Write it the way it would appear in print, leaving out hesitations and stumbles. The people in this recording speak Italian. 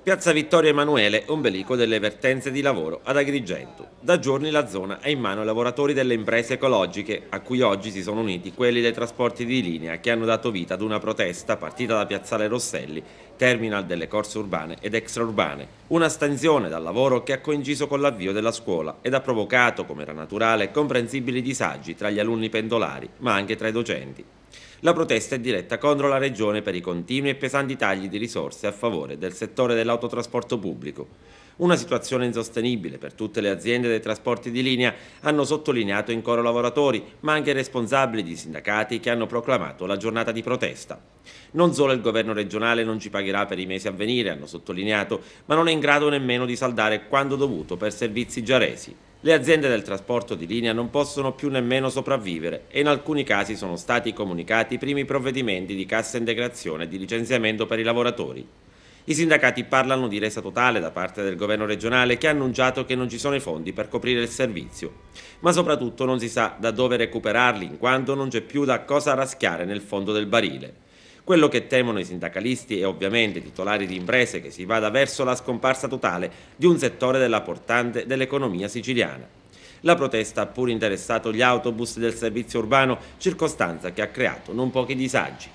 Piazza Vittorio Emanuele, ombelico delle vertenze di lavoro ad Agrigento. Da giorni la zona è in mano ai lavoratori delle imprese ecologiche, a cui oggi si sono uniti quelli dei trasporti di linea che hanno dato vita ad una protesta partita da Piazzale Rosselli, terminal delle corse urbane ed extraurbane. Una stensione dal lavoro che ha coinciso con l'avvio della scuola ed ha provocato, come era naturale, comprensibili disagi tra gli alunni pendolari, ma anche tra i docenti. La protesta è diretta contro la Regione per i continui e pesanti tagli di risorse a favore del settore dell'autotrasporto pubblico. Una situazione insostenibile per tutte le aziende dei trasporti di linea, hanno sottolineato in coro lavoratori, ma anche responsabili di sindacati che hanno proclamato la giornata di protesta. Non solo il governo regionale non ci pagherà per i mesi a venire, hanno sottolineato, ma non è in grado nemmeno di saldare quanto dovuto per servizi già resi. Le aziende del trasporto di linea non possono più nemmeno sopravvivere e in alcuni casi sono stati comunicati i primi provvedimenti di cassa integrazione e di licenziamento per i lavoratori. I sindacati parlano di resa totale da parte del governo regionale che ha annunciato che non ci sono i fondi per coprire il servizio, ma soprattutto non si sa da dove recuperarli in quanto non c'è più da cosa raschiare nel fondo del barile. Quello che temono i sindacalisti e ovviamente i titolari di imprese che si vada verso la scomparsa totale di un settore della portante dell'economia siciliana. La protesta ha pure interessato gli autobus del servizio urbano, circostanza che ha creato non pochi disagi.